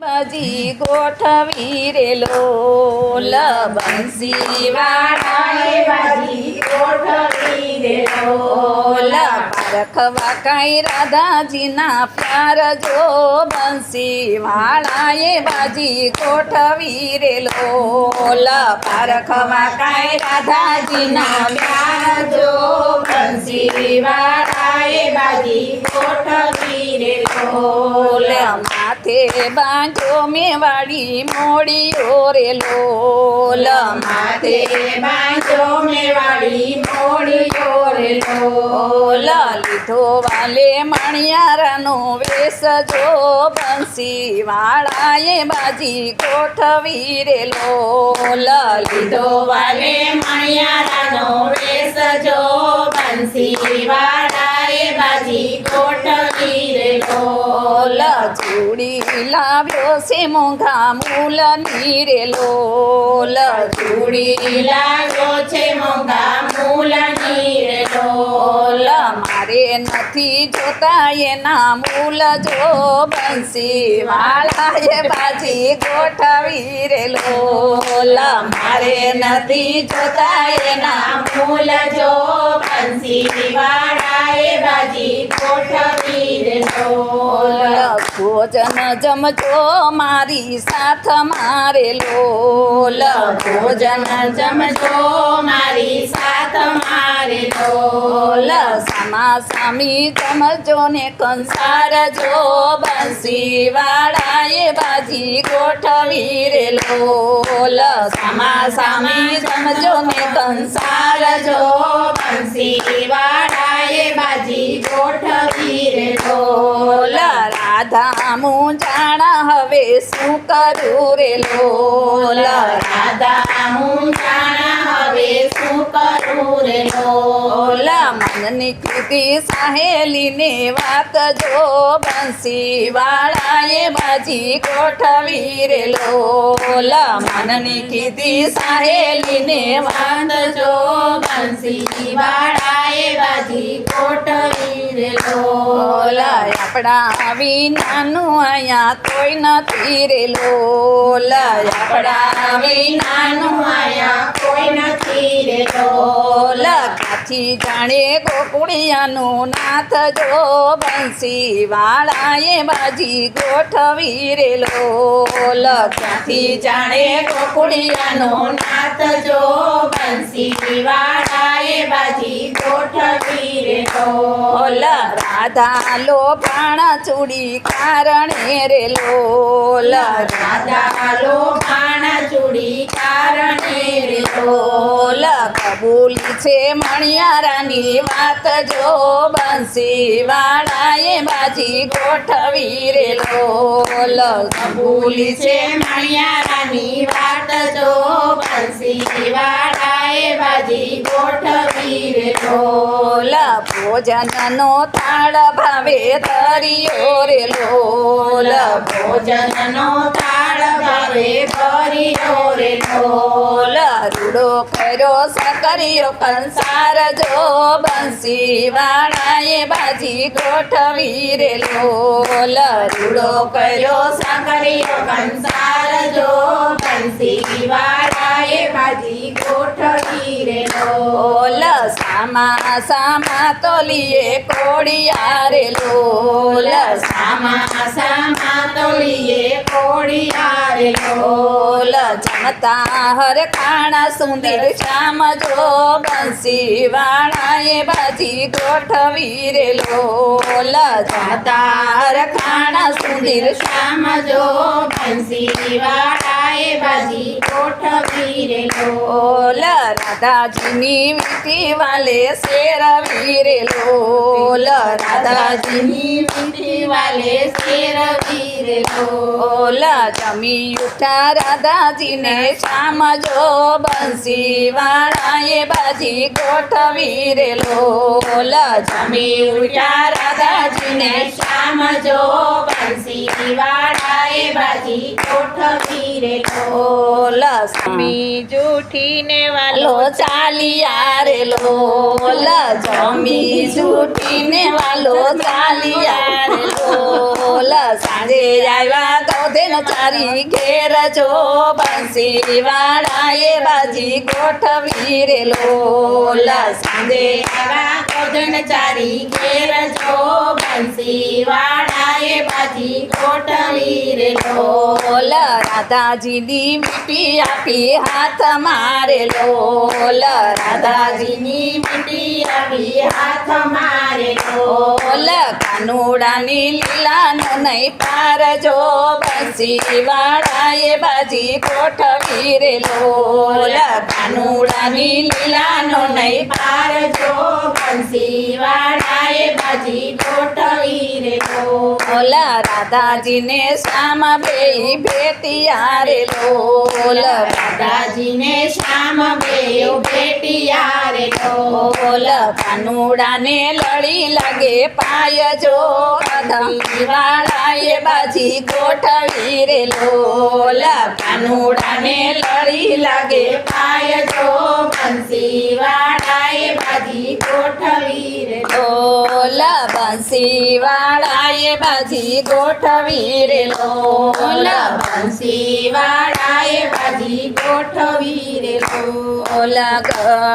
બાજી ગોઠવી રે લોલ બંસી વાળાએ બાજી ગોઠવી રે લોલ પારખવા કાંઈ રાધાજીના પ્યાર જો બંસી વાળાએ બાજી ગોઠવી રે લોલ પારખવા કાંઈ રાધાજીના પ્યાર જો બંસી વાળાએ બાજી ગોઠવી રે લોલ માથે બાંધો મેવાડી મોડીઓ રે લોલ માથે બાંધો મેવાડી મોડીઓ રે લોલ લીધો વાલે મણિયારાનો વેશ જો બંસી વાળાએ બાજી ગોઠવી રે લોલ લીધો વાલે મણિયારાનો વેશ જો બંસી વાળાએ બાજી ગોઠવી રે લોલ ચૂડી લાવ્યો છે મોંઘા મૂલની રે લોલ ચૂડી લાવ્યો છે મોંઘા મૂલની રે લોલ મારે નથી જોતા એના મૂલ જો બંસી વાળાએ બાજી ગોઠવી રે લોલ મારે નથી જોતા એના મૂલ જો બંસી વાળાએ બાજી ગોઠવી રે લોલ ભોજન જમજો મારી સાથ મારે લોલ ભોજન જમજો મારી સાથ મારે લોલ સામા સામી જમજો ને કંસાર જો બંસી વાળાએ બાજી ગોઠવી રે લોલ સામા સામી જમજો ને કંસાર જો બંસી વાળાએ બાજી ગોઠવી રે લોલ રાધા મુંજાણા હવે શું કરું રે લોલ રાધા મુંજાણા હવે શું કરું રે લોલ મનની કીધી સહેલીને વાત જો બંસી વાળાએ બાજી ગોઠવી રે લોલ મનની કીધી સહેલીને વાત જો બંસી વાળાએ બાજી ગોઠવી રે લોલ આપણા વિનાનું અહીંયા કોઈ નથી રે લોલ આપણા વિનાનું અહીંયા કોઈ નથી રે લોલ કાથી જાણે ગોકુળિયાનું નાથ જો બંસી વાળાએ બાજી ગોઠવી રે લોલ ક્યાંથી જાણે ગોકુળિયાનું નાથ જો બંસી વાળાએ બાજી ગોઠવી રે લોલ રાધા લોભાણા ચૂડી કારણે રે લોલ રાધા લોભાણા ચૂડી કારણે રે લોલ કબૂલી છે મણિયારાની વાત જો બંસી વાળાએ બાજી ગોઠવી રે લોલ કબૂલી છે મણિયારાની વાત જો બંસી વાળાએ બાજી ગોઠવી રે લોલ ભોજનનો થાળ ભાવે ધરિયો રે લોલ ભોજનનો થાળ ભાવે ધરિયો રે લોલ રૂડો કર્યો સકરિયો કંસાર જો બંસી વાળાએ બાજી ગોઠવી રે લોલ રૂડો કર્યો સકરિયો કંસાર જો બંસી વાળાએ બાજી ગોઠવી રે લોલ સામા સામા તોલીએ કોડિયા રે લોલ સામા સામા તોલીએ કોડિયા રે લોલ જમતા હર ખાણા સુંદર શ્યામ જો બંસી વાળાએ બાજી ગોઠવી રે લોલ જમતા હર ખાણા સુંદર શ્યામ જો બંસી વાળાએ બાજી ગોઠવી રે લોલ રાધાજીની વીટી વાલે શેરવી રે લોલ રાધાજીની વીટી વાલે શેરવી રે લોલ જમી ઉઠા રાધાજીને શ્યામ જો બંસી વાળાએ બાજી ગોઠવી રે લોલ જમી ઉઠા રાધાજીને શ્યામ જો બંસી વાળાએ બાજી ગોઠવી રે લોલ જમી જૂઠીને વાલો વાલો ચાલિયા રે લોલ જમી જૂઠીને વાલો ચાલિયા રે લોલ સાંજે આવ્યા ગૌધેન ચારી ઘેર જો બંસી વાળાએ બાજી ગોઠવી રે લોલ સાંજે આવા ગોધન ચારી ઘેર જો બંસી વાળાએ બાજી ગોઠવી રે લોલ રાધાજીની મીઠી આપી હાથ મારે લોલ રાધાજીની મીઠી આવી હાથ મારે લોલ કાનુડાની લીલાનો નહીં પાર જો બંસી વાળાએ બાજી ગોઠવી રે લોલ કાનુડાની લીલાનો નહીં પાર જો બંસી વાળાએ બાજી ગોઠવી રે લોલ રાધાજીને શ્યામ બે ભેટિયા રે લોલ રાધાજીને શ્યામ બેઉ ભેટિયા રે લોલ કાનુડાને લડી લાગે પાય જો બંસી વાળાએ બાજી ગોઠવી રે લોલ કાનુડાને લડી લાગે પાય જો બંસી વાળાએ બાજી ગોઠવી રે લોલ બંસી વાળાએ બાજી ગોઠવી રે લોલ બંસી વાળાએ બાજી ગોઠવી રે લોલ